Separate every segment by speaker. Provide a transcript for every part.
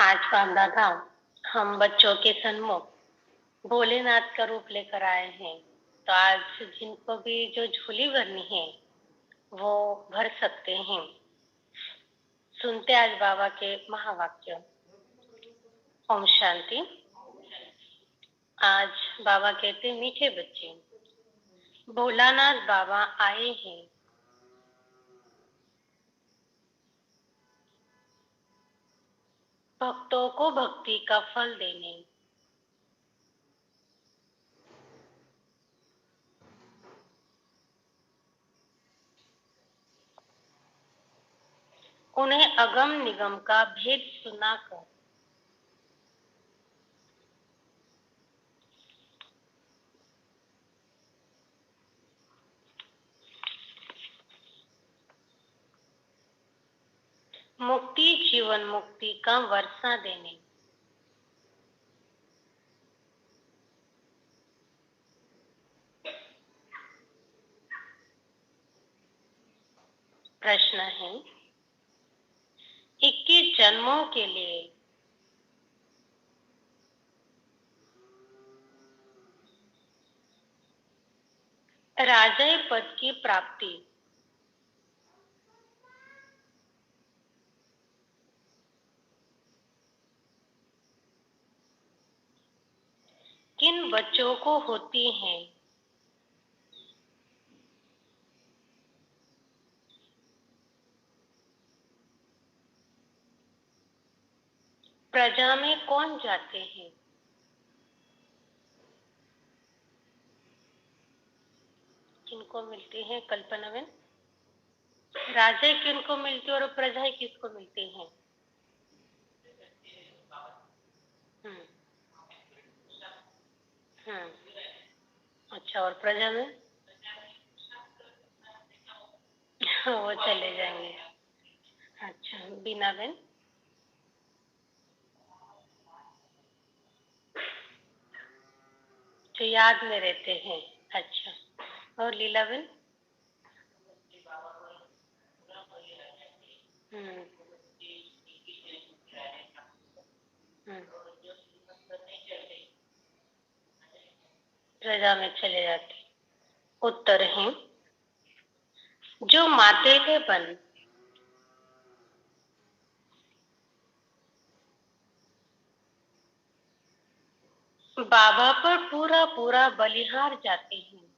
Speaker 1: आज बाप दादा हम बच्चों के सन्मुख भोलेनाथ का रूप लेकर आए हैं। तो आज जिनको भी जो झोली भरनी है वो भर सकते हैं। सुनते आज बाबा के महावाक्य। ओम शांति। आज बाबा कहते मीठे बच्चे, भोलानाथ बाबा आए हैं। भक्तों को भक्ति का फल देने। उन्हें अगम निगम का भेद सुनाकर मुक्ति जीवन मुक्ति का वर्षा देने। प्रश्न है, 21 जन्मों के लिए राजय पद की प्राप्ति किन बच्चों को होती है? प्रजा में कौन जाते हैं? किनको मिलती है कल्पना में? राजा किनको मिलती है और प्रजा किसको मिलती है? हम्म। अच्छा, और प्रजा में? वो चले जाएंगे। अच्छा, बीना बेन? जो याद में रहते हैं। अच्छा, और लीला बेन? हम्म। प्रजा में चले जाते। उत्तर है, जो मातेले बन बाबा पर पूरा पूरा बलिहार जाते हैं,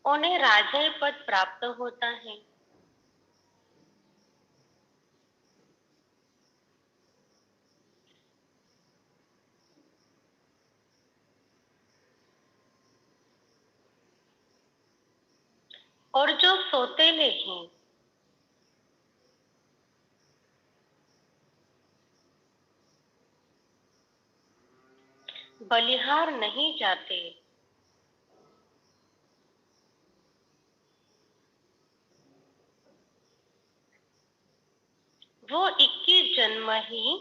Speaker 1: उन्हें राजय पद प्राप्त होता है। और जो सोतेले हैं बलिहार नहीं जाते, वो 21 जन्म ही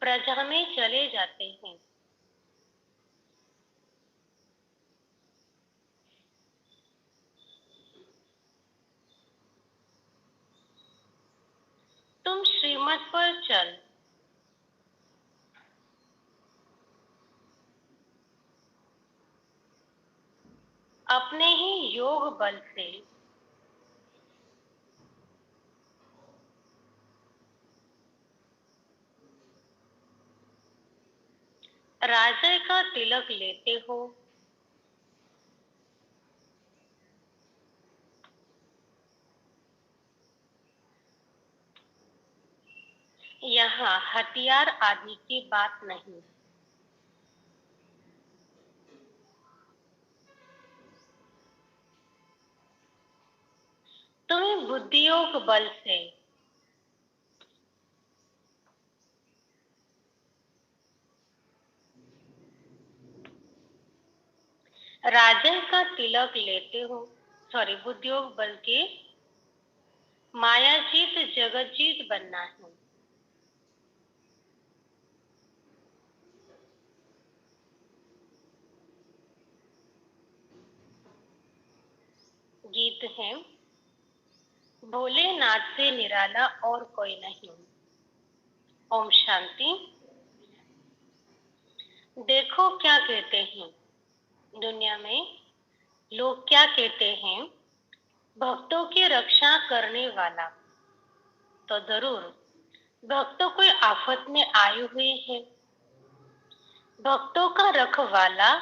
Speaker 1: प्रजा में चले जाते हैं। तुम श्रीमत पर चल अपने ही योग बल से राजय का तिलक लेते हो। यहाँ हथियार आदि की बात नहीं। तुम्हें बुद्धियोग बल से राजय का तिलक लेते हो। सॉरी, बुद्धियोग बल के मायाजीत जगतजीत बनना है। गीत है, भोलेनाथ से निराला और कोई नहीं। ओम शांति। देखो क्या कहते हैं दुनिया में, लोग क्या कहते हैं, भक्तों की रक्षा करने वाला। तो जरूर भक्तों कोई आफत में आए हुए हैं। भक्तों का रखवाला,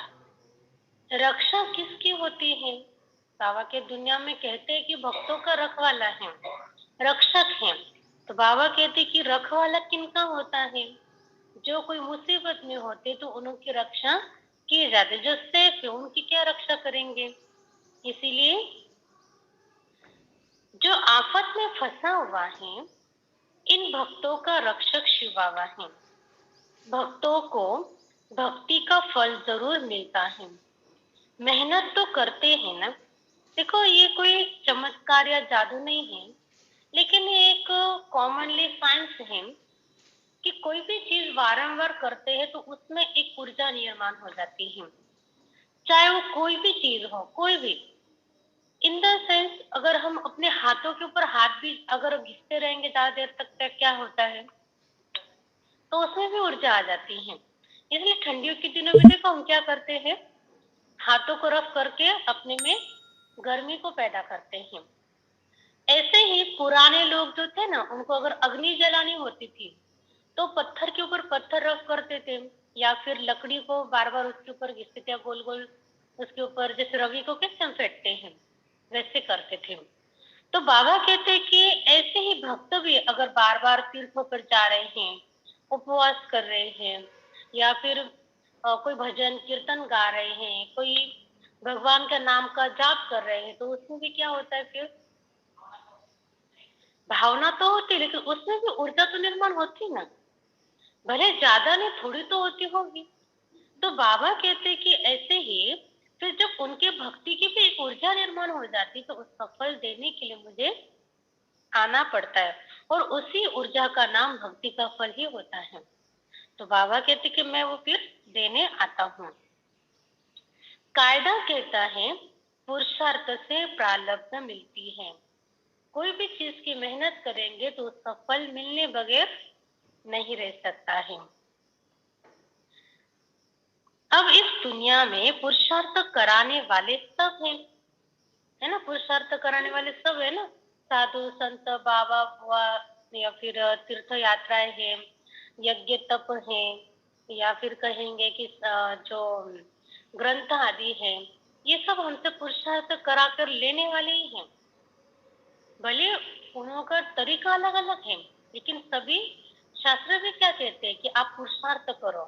Speaker 1: रक्षा किसकी होती है? बाबा के दुनिया में कहते हैं कि भक्तों का रखवाला है, रक्षक है। तो बाबा कहते कि रखवाला किनका होता है? जो कोई मुसीबत में होते तो उनकी रक्षा की जाती। जो सेफ है उनकी क्या रक्षा करेंगे? इसीलिए जो आफत में फंसा हुआ है, इन भक्तों का रक्षक शिव बाबा है। भक्तों को भक्ति का फल जरूर मिलता है। मेहनत तो करते हैं ना। देखो ये कोई चमत्कार या जादू नहीं है, लेकिन ये एक कॉमनली साइंस है कि कोई भी चीज बारंबार करते हैं तो उसमें एक ऊर्जा निर्माण हो जाती है। चाहे वो कोई भी चीज हो, कोई भी। इन द सेंस अगर हम अपने हाथों के ऊपर हाथ भी अगर घिसते रहेंगे ज्यादा देर तक तो क्या होता है? तो उसमें भी ऊर्जा आ जाती है। इसलिए ठंडियों के दिनों में देखो हम क्या करते हैं, हाथों को रफ करके अपने में गर्मी को पैदा करते हैं। ऐसे ही पुराने लोग जो थे ना, उनको अगर अग्नि जलानी होती थी तो पत्थर के ऊपर पत्थर रफ करते थे, या फिर लकड़ी को बार बार उसके ऊपर घिसते थे, गोल गोल उसके ऊपर, जैसे रवि को कैसे हम फेंकते हैं वैसे करते थे। तो बाबा कहते हैं कि ऐसे ही भक्त भी अगर बार बार तीर्थों पर जा रहे हैं, उपवास कर रहे हैं, या फिर कोई भजन कीर्तन गा रहे हैं, कोई भगवान का नाम का जाप कर रहे हैं, तो उसमें भी क्या होता है फिर? भावना तो होती, लेकिन उसमें भी ऊर्जा तो निर्माण होती ना, भले ज्यादा नहीं थोड़ी तो होती होगी। तो बाबा कहते कि ऐसे ही फिर जब उनके भक्ति की भी एक ऊर्जा निर्माण हो जाती तो उसका फल देने के लिए मुझे आना पड़ता है, और उसी ऊर्जा का नाम भक्ति का फल ही होता है। तो बाबा कहते कि मैं वो फिर देने आता हूँ। कायदा कहता है पुरुषार्थ से प्रारब्ध मिलती है। कोई भी चीज की मेहनत करेंगे तो उसका फल मिलने बगैर नहीं रह सकता है। अब इस दुनिया में पुरुषार्थ कराने वाले सब हैं, है ना? पुरुषार्थ कराने वाले सब है ना, साधु संत बाबा बुआ, या फिर तीर्थ यात्राएं हैं, यज्ञ तप है, या फिर कहेंगे कि जो ग्रंथ आदि हैं, ये सब हमसे पुरुषार्थ करा कर लेने वाले ही हैं। भले उनका तरीका अलग अलग है, लेकिन सभी शास्त्र भी क्या कहते हैं कि आप पुरुषार्थ करो।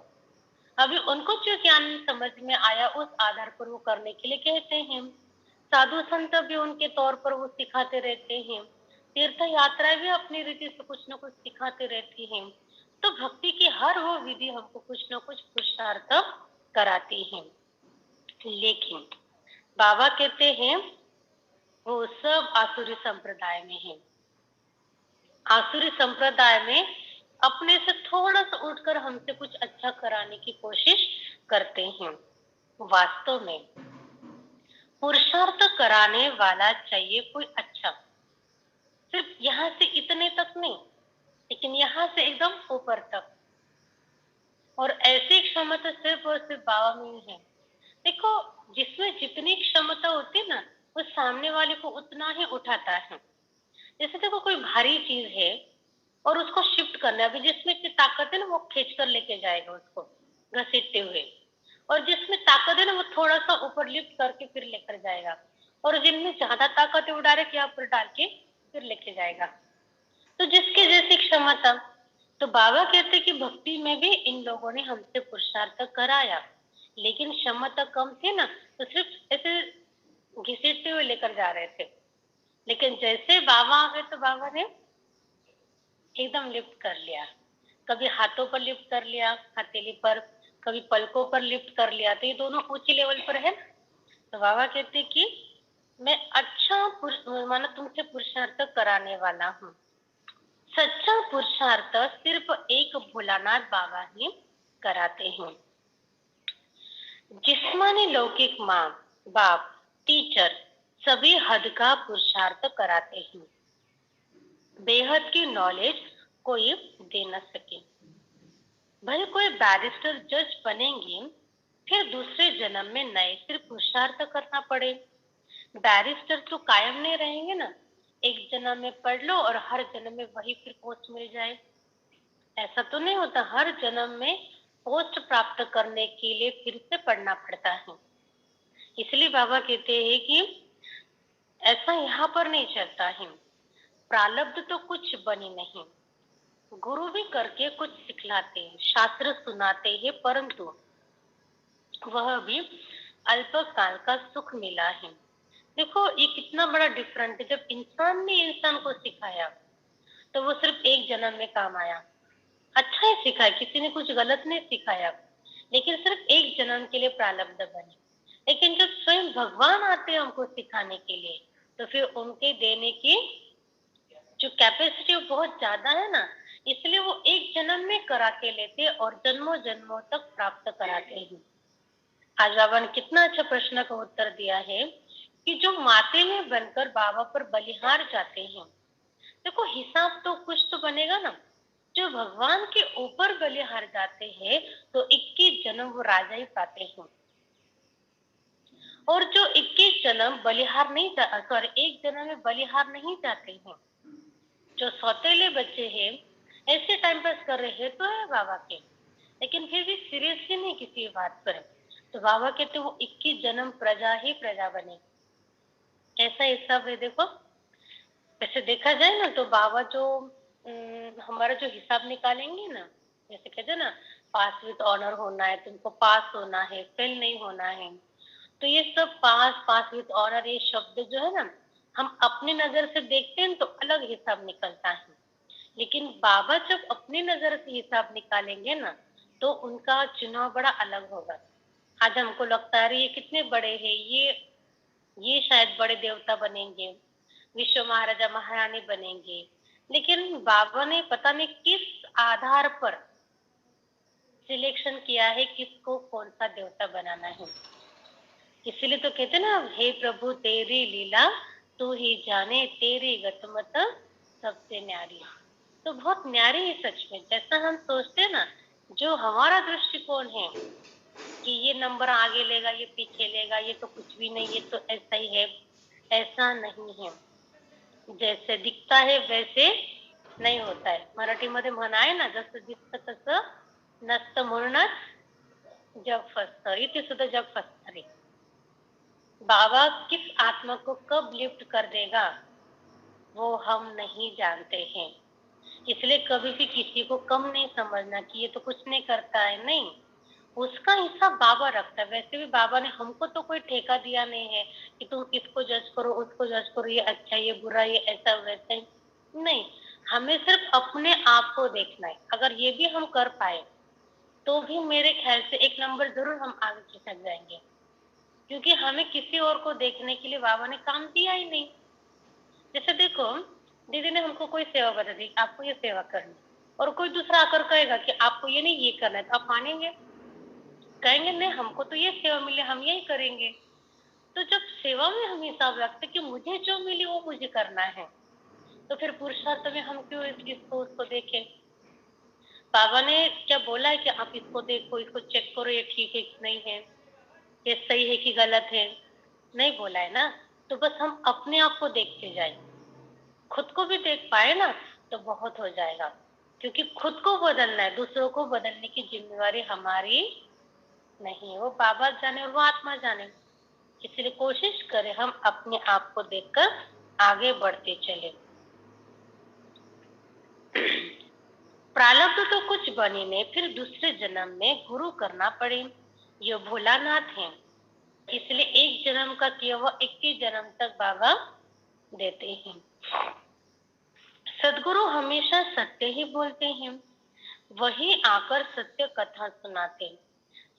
Speaker 1: अभी उनको जो ज्ञान समझ में आया उस आधार पर वो करने के लिए कहते हैं। साधु संत भी उनके तौर पर वो सिखाते रहते हैं। तीर्थ यात्राएं भी अपनी रीति से कुछ न कुछ सिखाते रहती हैं। तो भक्ति की हर वो विधि हमको कुछ न कुछ पुरुषार्थ कराती है। लेकिन बाबा कहते हैं वो सब आसुरी संप्रदाय में है। आसुरी संप्रदाय में अपने से थोड़ा सा उठकर हमसे कुछ अच्छा कराने की कोशिश करते हैं। वास्तव में पुरुषार्थ कराने वाला चाहिए कोई अच्छा, सिर्फ यहाँ से इतने तक नहीं, लेकिन यहाँ से एकदम ऊपर तक। और ऐसी क्षमता सिर्फ और सिर्फ बाबा में ही है। देखो जिसमें जितनी क्षमता होती है ना, वो सामने वाले को उतना ही उठाता है। जैसे देखो कोई भारी चीज है और उसको शिफ्ट करना है, अभी जिसमें इतनी ताकत है ना वो खींच कर लेके जाएगा उसको घसीटते हुए, और जिसमें ताकत है ना वो थोड़ा सा ऊपर लिफ्ट करके फिर लेकर जाएगा, और जिनमें ज्यादा ताकत है वो डायरेक्ट यहाँ पर डाल के फिर लेके जाएगा। तो जिसकी जैसी क्षमता। तो बाबा कहते कि भक्ति में भी इन लोगों ने हमसे पुरुषार्थ कराया, लेकिन क्षमता कम थी ना, तो सिर्फ ऐसे घसीटते हुए लेकर जा रहे थे। लेकिन जैसे बाबा आ गए तो बाबा ने एकदम लिफ्ट कर लिया। कभी हाथों पर लिफ्ट कर लिया, हथेली पर, कभी पलकों पर लिफ्ट कर लिया। तो ये दोनों ऊंची लेवल पर है। तो बाबा कहते कि मैं अच्छा मानो तुमसे पुरुषार्थ कराने वाला हूँ। सच्चा पुरुषार्थ सिर्फ एक भोलानाथ बाबा ही कराते हैं। जिस्मानी लौकिक माँ बाप टीचर सभी हद का पुरुषार्थ कराते हैं, बेहद की नॉलेज कोई दे न सके। भले कोई बैरिस्टर जज बनेंगे, फिर दूसरे जन्म में नए फिर पुरुषार्थ करना पड़े। बैरिस्टर तो कायम नहीं रहेंगे ना, एक जन्म में पढ़ लो और हर जन्म में वही फिर पोस्ट मिल जाए, ऐसा तो नहीं होता। हर जन्म में पोस्ट प्राप्त करने के लिए फिर से पढ़ना पड़ता है। इसलिए बाबा कहते हैं कि ऐसा यहाँ पर नहीं चलता है। प्रारब्ध तो कुछ बनी नहीं, गुरु भी करके कुछ सिखलाते हैं, शास्त्र सुनाते हैं, परंतु वह भी अल्पकाल का सुख मिला है। देखो ये कितना बड़ा डिफरेंट है। जब इंसान ने इंसान को सिखाया तो वो सिर्फ एक जन्म में काम आया, अच्छा ही सिखाया, किसी ने कुछ गलत नहीं सिखाया, लेकिन सिर्फ एक जन्म के लिए प्रारब्ध बने। लेकिन जब स्वयं भगवान आते हैं हमको सिखाने के लिए, तो फिर उनके देने की जो कैपेसिटी वो बहुत ज्यादा है ना, इसलिए वो एक जन्म में करा के लेते और जन्मों जन्मों तक प्राप्त कराते हैं। आज बाबा ने कितना अच्छा प्रश्न का उत्तर दिया है कि जो मातेले बनकर बाबा पर बलिहार जाते हैं, देखो हिसाब तो कुछ तो बनेगा ना। जो भगवान के ऊपर बलिहार जाते हैं तो 21 जन्म वो राजा ही पाते हैं, और जो 21 जन्म बलिहार नहीं सॉरी एक जन्म में बलिहार नहीं जाते हैं, जो सौतेले बच्चे हैं ऐसे टाइम पास कर रहे हैं तो है बाबा के, लेकिन फिर भी सीरियस ही नहीं किसी बात पर, तो बाबा कहते वो 21 जन्म प्रजा ही प्रजा बने। ऐसा हिसाब है। देखो वैसे देखा जाए ना तो बाबा जो हमारा जो हिसाब निकालेंगे ना, जैसे कहते हैं ना पास विद ऑनर होना है, तुमको पास होना है, फेल नहीं होना है, तो ये सब पास पास विद ऑनर ये शब्द जो है ना, हम अपनी नजर से देखते हैं तो अलग हिसाब निकलता है, लेकिन बाबा जब अपनी नजर से हिसाब निकालेंगे ना तो उनका चुनाव बड़ा अलग होगा। आज हमको लगता है ये कितने बड़े हैं, ये शायद बड़े देवता बनेंगे, विश्व महाराजा महारानी बनेंगे, लेकिन बाबा ने पता नहीं किस आधार पर सिलेक्शन किया है किसको कौन सा देवता बनाना है। इसीलिए तो कहते ना, हे प्रभु तेरी लीला तू ही जाने, तेरी गतमत सबसे न्यारी। तो बहुत न्यारी है सच में। जैसा हम सोचते हैं ना, जो हमारा दृष्टिकोण है कि ये नंबर आगे लेगा, ये पीछे लेगा, ये तो कुछ भी नहीं, ये तो ऐसा ही है, ऐसा नहीं है। जैसे दिखता है वैसे नाही होत आहे। मराठीमध्ये म्हण आहे ना, जसं दिसतं तसं नसतं, म्हणूनच जग फसतं, इथे सुद्धा जग फसणार आहे। बाबा किस आत्मा को कब लिफ्ट कर देगा वो हम नहीं जानते हैं, इसलिए कभी भी किसी को कम नहीं समझना कि ये तो कुछ नहीं करता है, नहीं, उसका हिस्सा बाबा रखता है। वैसे भी बाबा ने हमको तो कोई ठेका दिया नहीं है कि तुम इसको जज करो, उसको जज करो, ये अच्छा, ये बुरा, ये ऐसा वैसा, नहीं, हमें सिर्फ अपने आप को देखना है। अगर ये भी हम कर पाए तो भी मेरे ख्याल से एक नंबर जरूर हम आगे खिसक जाएंगे, क्योंकि हमें किसी और को देखने के लिए बाबा ने काम दिया ही नहीं। जैसे देखो, दीदी ने हमको कोई सेवा बता दी, आपको ये सेवा करनी, और कोई दूसरा आकर कहेगा कि आपको ये नहीं ये करना है, तो आप मानेंगे? कहेंगे नहीं, हमको तो ये सेवा मिली, हम यही करेंगे। तो जब सेवा में हम हिसाब रखते कि मुझे जो मिली वो मुझे करना है, तो फिर पुरुषार्थ में हम क्यों इसको उसको देखें? बाबा ने क्या बोला है कि आप इसको देखो, इसको चेक करो, ये ठीक है कि नहीं है, ये सही है कि गलत है, नहीं बोला है ना। तो बस हम अपने आप को देखते जाए, खुद को भी देख पाए ना तो बहुत हो जाएगा, क्योंकि खुद को बदलना है, दूसरों को बदलने की जिम्मेवारी हमारी नहीं है, वो बाबा जाने और वो आत्मा जाने। इसलिए कोशिश करें हम अपने आप को देखकर आगे बढ़ते चले। प्रारब्ध तो कुछ बनी नहीं, फिर दूसरे जन्म में गुरु करना पड़े, ये भोलानाथ है, इसलिए एक जन्म का किया हुआ 21 जन्म तक बाबा देते हैं। सदगुरु हमेशा सत्य ही बोलते हैं, वही आकर सत्य कथा सुनाते।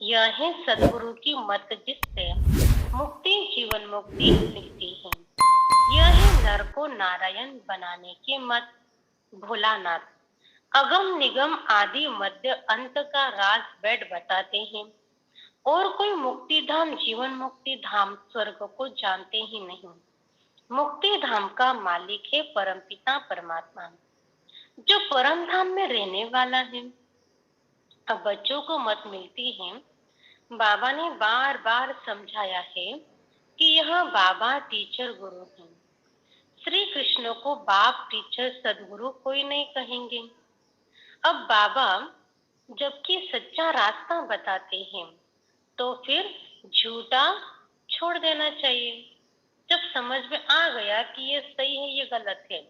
Speaker 1: यह है सदगुरु की मत, जिससे मुक्ति जीवन मुक्ति मिलती है। यह है नर को नारायण बनाने की मत। भोलानाथ अगम निगम आदि मध्य अंत का राज बैठ बताते हैं, और कोई मुक्ति धाम जीवन मुक्ति धाम स्वर्ग को जानते ही नहीं। मुक्ति धाम का मालिक है परमपिता परमात्मा, जो परम धाम में रहने वाला है। अब बच्चों को मत मिलती है। बाबा ने बार बार समझाया है कि यह बाबा टीचर गुरु हैं। श्री कृष्ण को बाप टीचर सदगुरु कोई नहीं कहेंगे। अब बाबा जबकि सच्चा रास्ता बताते हैं, तो फिर झूठा छोड़ देना चाहिए। जब समझ में आ गया कि ये सही है ये गलत है,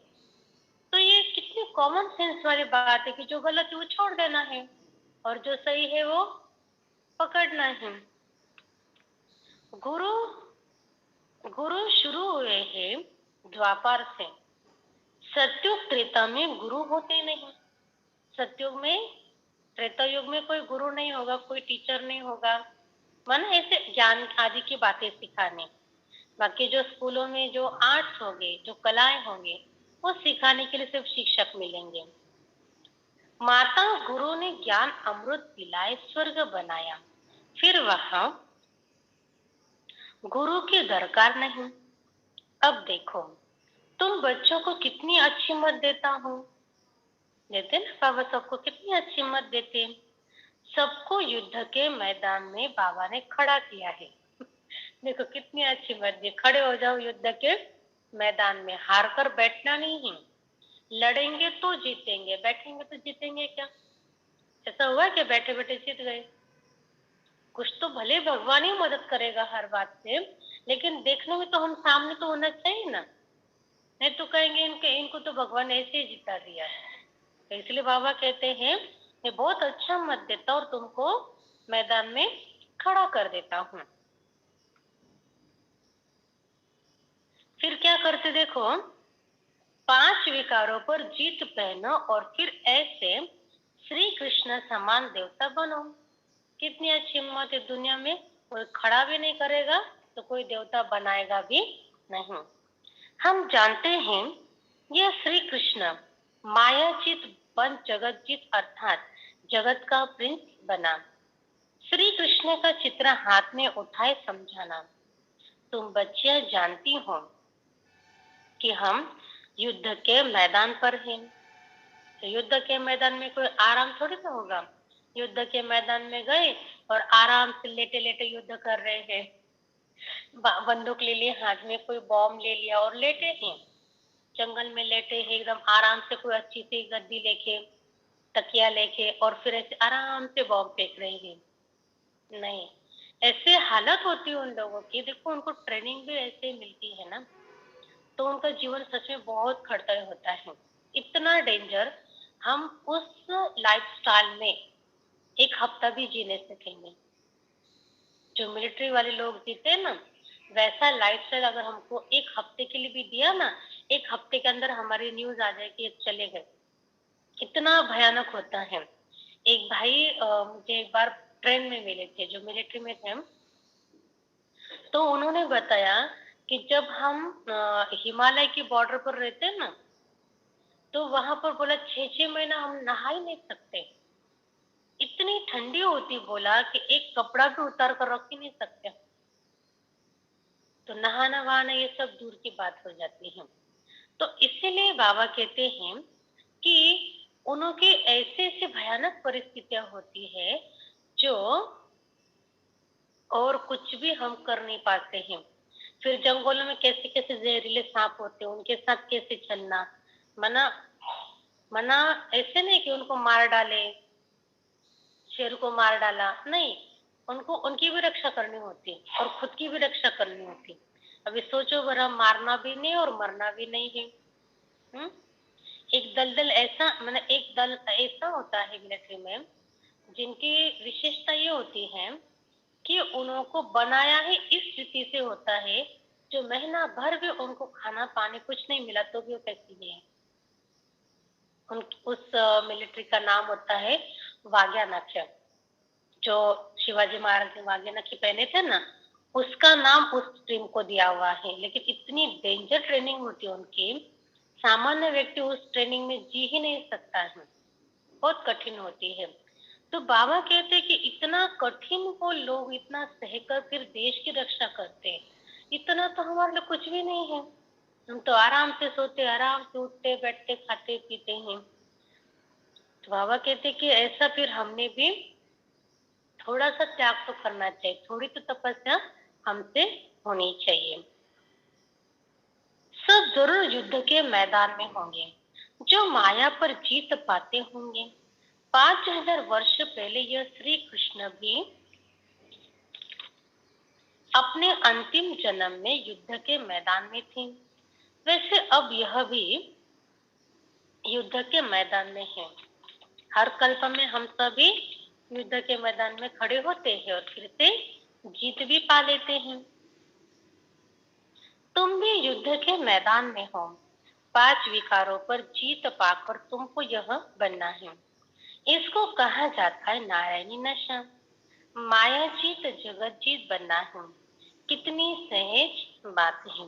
Speaker 1: तो ये कितनी कॉमन सेंस वाली बात है कि जो गलत है वो छोड़ देना है और जो सही है वो पकड़ना है। गुरु गुरु शुरू हुए हैं द्वापर से। सतयुग त्रेता में गुरु होते नहीं। सतयुग में, त्रेता युग में कोई गुरु नहीं होगा, कोई टीचर नहीं होगा, माना ऐसे ज्ञान आदि की बातें सिखाने। बाकी जो स्कूलों में जो आर्ट्स होंगे, जो कलाएं होंगे, वो सिखाने के लिए सिर्फ शिक्षक मिलेंगे। माता गुरु ने ज्ञान अमृत पिलाए, स्वर्ग बनाया, फिर वहां गुरु की दरकार नहीं। अब देखो, तुम बच्चों को कितनी अच्छी मत देता हूँ, देते ना बाबा, सबको कितनी अच्छी मत देते। सबको युद्ध के मैदान में बाबा ने खड़ा किया है। देखो कितनी अच्छी मत दी, खड़े हो जाओ युद्ध के मैदान में, हार कर बैठना नहीं है। लड़ेंगे तो जीतेंगे, बैठेंगे तो जीतेंगे क्या? ऐसा हुआ कि बैठे बैठे जीत गए? कुछ तो भले भगवान ही मदद करेगा हर बात से, लेकिन देखने में तो हम सामने तो होना चाहिए ना। नहीं तो कहेंगे इनको तो भगवान ऐसे ही जिता दिया है। तो इसलिए बाबा कहते हैं मैं बहुत अच्छा मत देता और तुमको मैदान में खड़ा कर देता हूँ। फिर क्या करते देखो, 5 विकारों पर जीत पहनो और फिर ऐसे श्री कृष्ण समान देवता बनो। कितनी अच्छी हिम्मत है, दुनिया में कोई खड़ा भी नहीं करेगा तो कोई देवता बनाएगा भी नहीं। हम जानते हैं यह श्री कृष्ण मायाचित बन जगतजीत अर्थात जगत का प्रिंस बना। श्री कृष्ण का चित्र हाथ में उठाए समझाना। तुम बच्चियां जानती हो कि हम युद्ध के मैदान पर हैं। तो युद्ध के मैदान में कोई आराम थोड़ी ना होगा। युद्ध के मैदान में गए और आराम से लेटे लेटे युद्ध कर रहे हैं, बंदूक ले लिए हाथ में, कोई बॉम्ब ले लिया और लेटे हैं, जंगल में लेटे हैं एकदम आराम से, कोई अच्छी सी गद्दी लेके, तकिया लेके, और फिर ऐसे आराम से बॉम्ब फेंक रहे हैं। नहीं, ऐसे हालत होती है उन लोगों की। देखो उनको ट्रेनिंग भी ऐसे मिलती है ना, तो उनका जीवन सच में बहुत खड़तर होता है। इतना डेंजर हम उस लाइफस्टाइल में एक हफ्ता भी जी नहीं सकेंगे। जो मिलिट्री वाले लोग जीते हैं ना, वैसा लाइफस्टाइल अगर हमको एक हफ्ते के लिए भी दिया ना, एक हफ्ते के अंदर हमारी न्यूज आ जाए कि चले गए। कितना भयानक होता है। एक भाई मुझे एक बार ट्रेन में मिले थे, जो मिलिट्री में थे, तो उन्होंने बताया कि जब हम हिमालय की बॉर्डर पर रहते हैं ना, तो वहां पर बोला 6-6 महीना हम नहा ही नहीं सकते, इतनी ठंडी होती। बोला कि एक कपड़ा भी उतार कर रख ही नहीं सकते। तो नहाना वहाना ये सब दूर की बात हो जाती है। तो इसीलिए बाबा कहते हैं कि उनकी ऐसे ऐसे भयानक परिस्थितियां होती है जो और कुछ भी हम कर नहीं पाते हैं। फिर जंगलों में कैसे कैसे जहरीले सांप होते हैं, उनके साथ कैसे चलना। मना मना ऐसे नहीं कि उनको मार डाले, शेर को मार डाला, नहीं, उनको उनकी भी रक्षा करनी होती और खुद की भी रक्षा करनी होती। अभी सोचो भरा, मारना भी नहीं और मरना भी नहीं है। हम्म एक दलदल ऐसा, मतलब एक दल ऐसा होता है मिलिट्री में, जिनकी विशेषता ये होती है कि उनको बनाया ही इस रीति से होता है, जो महीना भर भी उनको खाना पानी कुछ नहीं मिला तो भी वो कैसी भी है। उस मिलिट्री का नाम होता है वाग्यानाक्ष। जो शिवाजी महाराज ने वाग्यानाक्ष पहने थे ना, उसका नाम उस टीम को दिया हुआ है। लेकिन इतनी डेंजर ट्रेनिंग होती है उनकी, सामान्य व्यक्ति उस ट्रेनिंग में जी ही नहीं सकता है, बहुत कठिन होती है। तो बाबा कहते हैं कि इतना कठिन वो लोग इतना सहकर फिर देश की रक्षा करते हैं, इतना तो हमारे लिए कुछ भी नहीं है। हम तो आराम से सोते, आराम से उठते बैठते खाते पीते हैं। तो बाबा कहते कि ऐसा फिर हमने भी थोड़ा सा त्याग तो करना चाहिए, थोड़ी तो तपस्या हमसे होनी चाहिए। सब जरूर युद्ध के मैदान में होंगे। जो माया पर जीत पाते होंगे। 5000 वर्ष पहले यह श्री कृष्ण भी अपने अंतिम जन्म में युद्ध के मैदान में थे। वैसे अब यह भी युद्ध के मैदान में है। हर कल्प में हम सभी युद्ध के मैदान में खड़े होते हैं और फिर से जीत भी पा लेते हैं। तुम भी युद्ध के मैदान में हो। 5 विकारों पर जीत पाकर तुमको यह बनना है। इसको कहा जाता है नारायणी नशा। माया जीत जगत जीत बनना है। कितनी सहज बात है।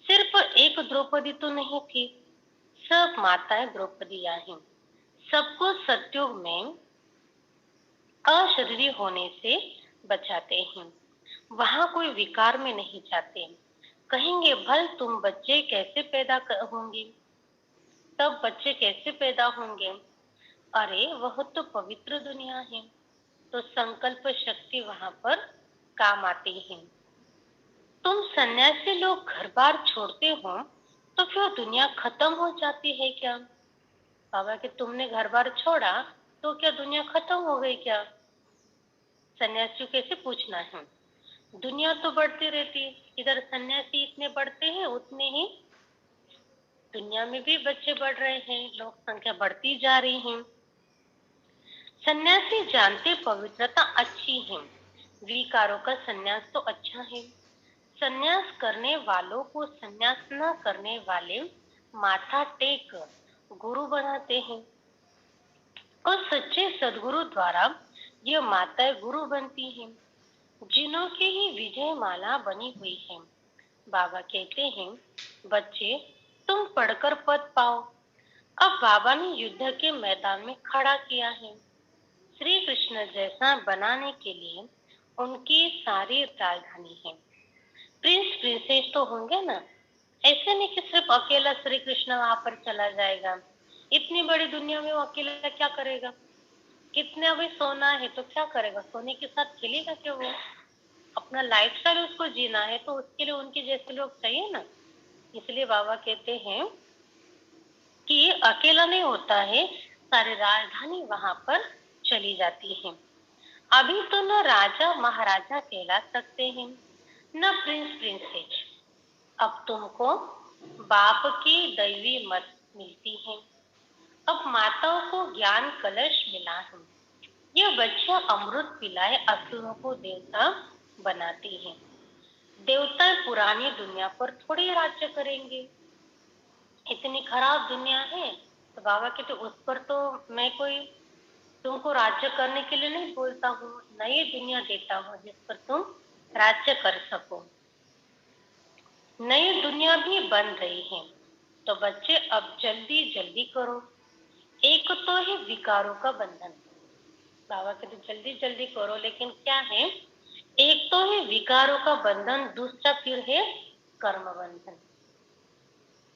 Speaker 1: सिर्फ एक द्रौपदी तो नहीं थी, सब माताएं द्रौपदियां हैं। सबको सत्युग में अशरीरी होने से बचाते हैं। वहां कोई विकार में नहीं जाते। कहेंगे भल तुम बच्चे कैसे पैदा होंगे, तब बच्चे कैसे पैदा होंगे। अरे वह तो पवित्र दुनिया है, तो संकल्प शक्ति वहां पर काम आती है। तुम सन्यासी लोग घर बार छोड़ते हो तो फिर दुनिया खत्म हो जाती है क्या। बाबा कि तुमने घर बार छोड़ा तो क्या दुनिया खत्म हो गई क्या। सन्यासियों कैसे पूछना है। दुनिया तो बढ़ती रहती है, इधर सन्यासी इतने बढ़ते हैं उतने ही दुनिया में भी बच्चे बढ़ रहे हैं, लोक संख्या बढ़ती जा रही है। सन्यासी जानते पवित्रता अच्छी है, विकारों का सन्यास तो अच्छा है। सन्यास करने वालों को सन्यास न करने वाले माथा टेक गुरु बनाते हैं और सच्चे सदगुरु द्वारा यह माताएं गुरु बनती हैं, जिनों की ही विजय माला बनी हुई है। बाबा कहते हैं बच्चे तुम पढ़कर पद पाओ। अब बाबा ने युद्ध के मैदान में खड़ा किया है। श्री कृष्ण जैसा बनाने के लिए उनकी सारी राजधानी है। प्रिंस प्रिंसेस तो होंगे ना, ऐसे नहीं कि सिर्फ अकेला श्री कृष्ण वहां पर चला जाएगा। इतनी बड़ी दुनिया में वो अकेला क्या करेगा। कितने अभी सोना है तो क्या करेगा, सोने के साथ खेलेगा क्या वो। अपना लाइफस्टाइल उसको जीना है तो उसके लिए उनके जैसे लोग चाहिए ना। इसलिए बाबा कहते हैं कि अकेला नहीं होता है, सारी राजधानी वहां पर चली जाती है। अभी तो न राजा महाराजा कहला सकते हैं न प्रिंस प्रिंसेस। अब तुमको बाप की दैवी मत मिलती है। अब माताओं को ज्ञान कलश मिला है। यह बच्चा अमृत पिलाए असुरों को देवता बनाती है। देवता पुरानी दुनिया पर थोड़ी राज्य करेंगे, इतनी खराब दुनिया है। तो बाबा कहते उस पर तो मैं कोई तुमको राज्य करने के लिए नहीं बोलता हूँ, नई दुनिया देता हूँ जिस पर तुम राज्य कर सको। नई दुनिया भी बन रही है, तो बच्चे अब जल्दी जल्दी करो। एक तो है विकारों का बंधन। बाबा कहते जल्दी जल्दी करो, लेकिन क्या है, एक तो है विकारों का बंधन, दूसरा फिर है कर्म बंधन।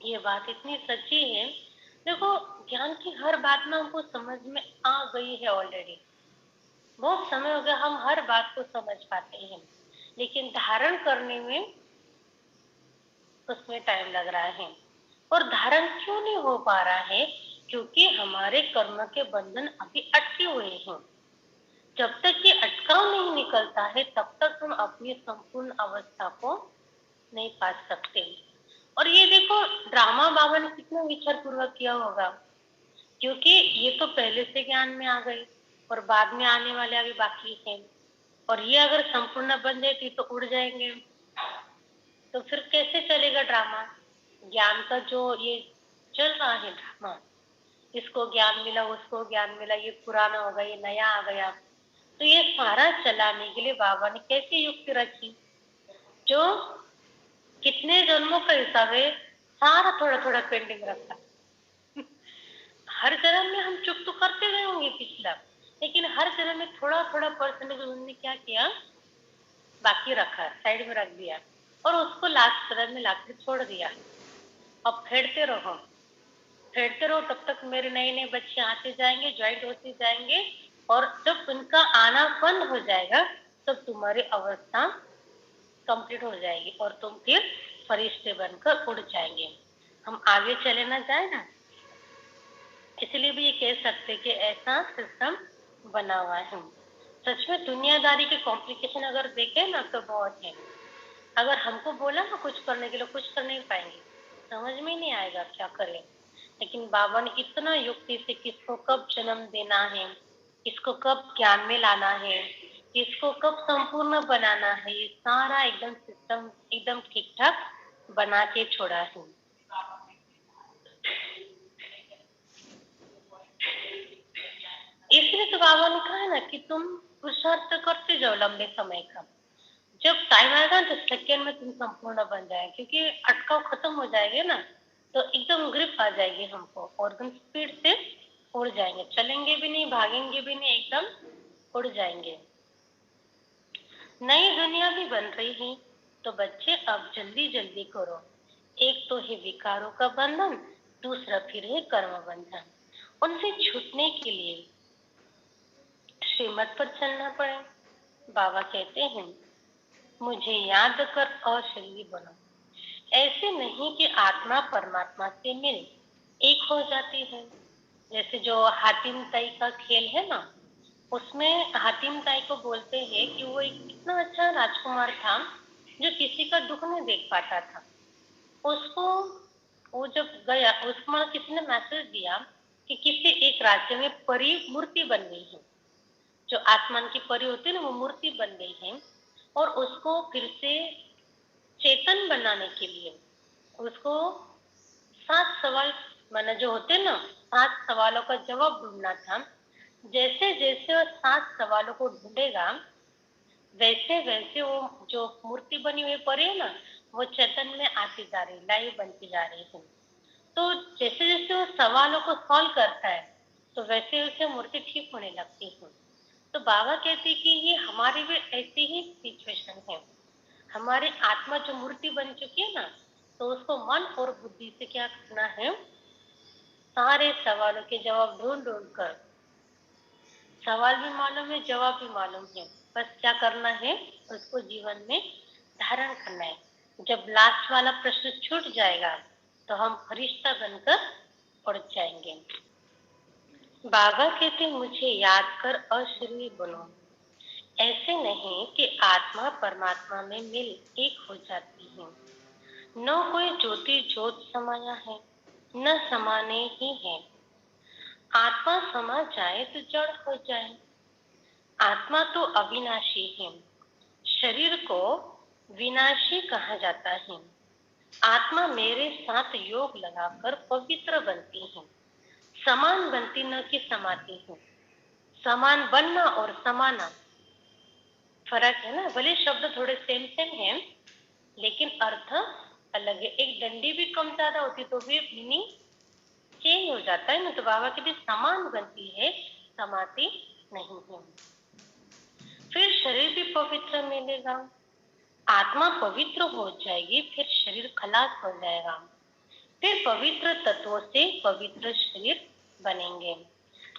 Speaker 1: ये बात इतनी सच्ची है। देखो ज्ञान की हर बात ना हमको समझ में आ गई है ऑलरेडी। बहुत समय हो गया हम हर बात को समझ पाते हैं, लेकिन धारण करने में उसमें टाइम लग रहा है। और धारण क्यों नहीं हो पा रहा है, क्योंकि हमारे कर्म के बंधन अभी अटके हुए हैं। जब तक ये अटकाव नहीं निकलता है तब तक हम अपनी संपूर्ण अवस्था को नहीं पा सकते। और ये देखो ड्रामा बाबा ने कितना विचार पूर्वक किया होगा, क्योंकि ये तो पहले से ज्ञान में आ गई और बाद में आने वाले अभी बाकी है। और ये अगर संपूर्ण बन जाती तो उड़ जाएंगे, तो फिर कैसे चलेगा ड्रामा। ज्ञान का जो ये चल रहा है ड्रामा, इसको ज्ञान मिला उसको ज्ञान मिला, ये पुराना होगा ये नया आ गया, तो ये सारा चलाने के लिए बाबा ने कैसी युक्ति रखी। जो कितने जन्मों का हिसाब है, सारा थोड़ा थोड़ा पेंडिंग रखा। हर जन्म में हम चुप तो करते रहे होंगे पिछला, लेकिन हर जन्म में थोड़ा थोड़ा परसेंटेज उन्होंने क्या किया, बाकी रखा, साइड में रख दिया और उसको लास्ट जन्म में लाकर छोड़ दिया। अब फेरते रहो, तब तक मेरे नए नए बच्चे आते जाएंगे, ज्वाइंट होते जाएंगे, और जब उनका आना बंद हो जाएगा तब तुम्हारी अवस्था कंप्लीट हो जाएगी और तुम फिर फरिश्ते बनकर उड़ जाएंगे। हम आगे चले ना जाए ना, इसलिए भी ये कह सकते कि ऐसा सिस्टम बना हुआ है। सच में दुनियादारी के कॉम्प्लिकेशन अगर देखें ना तो बहुत है। अगर हमको बोला ना कुछ करने के लिए, कुछ कर नहीं पाएंगे, समझ में ही नहीं आएगा क्या करें। लेकिन बाबा ने इतना युक्ति से किसको कब जन्म देना है, किसको कब ज्ञान में लाना है, किसको कब संपूर्ण बनाना है, ये सारा एकदम सिस्टम एकदम ठीक ठाक बना के छोड़ा है। इसलिए तो बाबा ने कहा है ना कि तुम पुरुषार्थ करते जाओ लंबे समय का, जब टाइम आएगा तो सेकेंड में तुम संपूर्ण बन जाए, क्योंकि अटकाव खत्म हो जाएंगे ना तो एकदम ग्रिप आ जाएगी हमको और एकदम स्पीड से उड़ जाएंगे, चलेंगे भी नहीं, भागेंगे भी नहीं, एकदम उड़ जाएंगे। नई दुनिया भी बन रही है, तो बच्चे अब जल्दी जल्दी करो। एक तो है विकारों का बंधन, दूसरा फिर है कर्म बंधन। उनसे छूटने के लिए श्रीमत पर चलना पड़े। बाबा कहते हैं मुझे याद कर अशरीरी बनो। ऐसे नहीं कि आत्मा परमात्मा से मिल एक हो जाती है। जैसे जो हातिम ताई का खेल है ना, उसमें हातिम ताई को बोलते हैं कि वो एक इतना अच्छा राजकुमार था जो किसी का दुख नहीं देख पाता था। उसको वो जब गया, उसको किसी ने मैसेज दिया कि किसी एक राज्य में परी मूर्ति बन गई है, जो आसमान की परी होती है ना, वो मूर्ति बन गई है। और उसको फिर से चेतन बनाने के लिए उसको 7 सवाल माना जो होते ना, 7 सवालों का जवाब ढूंढना था। जैसे जैसे वो 7 सवालों को ढूंढेगा, वैसे वैसे वो जो मूर्ति बनी हुई पड़ी है ना, वो चेतन में आती जा रही, लाइव बनती जा रही है। तो जैसे जैसे वो सवालों को सॉल्व करता है तो वैसे वैसे मूर्ति ठीक होने लगती है। तो बाबा कहते हैं कि ये हमारी भी ऐसी ही सिचुएशन है। हमारी आत्मा जो मूर्ति बन चुकी है ना, तो उसको मन और बुद्धि से क्या करना है, सारे सवालों के जवाब ढूंढ ढूंढ कर, सवाल भी मालूम है, जवाब भी मालूम है, बस क्या करना है, उसको जीवन में धारण करना है। जब लास्ट वाला प्रश्न छूट जाएगा तो हम फरिश्ता बनकर उड़ जाएंगे। बाबा कहते मुझे याद कर अशरीरी बनो। ऐसे नहीं कि आत्मा परमात्मा में मिल एक हो जाती है। न कोई ज्योति ज्योत समाया है, न समाने ही है। आत्मा समा जाए तो जड़ हो जाए। आत्मा तो अविनाशी है, शरीर को विनाशी कहा जाता है। आत्मा मेरे साथ योग लगाकर पवित्र बनती है, समान बनती न कि समाती है। समान बनना और समाना फर्क है ना, भले शब्द थोड़े सेम सेम हैं लेकिन अर्थ अलग है। एक डंडी भी कम ज्यादा होती तो भी मीनिंग चेंज हो जाता है ना। तो बाबा की भी समान बनती है, समाती नहीं है। फिर शरीर भी पवित्र मिलेगा, आत्मा पवित्र हो जाएगी, फिर शरीर खलास हो जाएगा, फिर पवित्र तत्वों से पवित्र शरीर बनेंगे।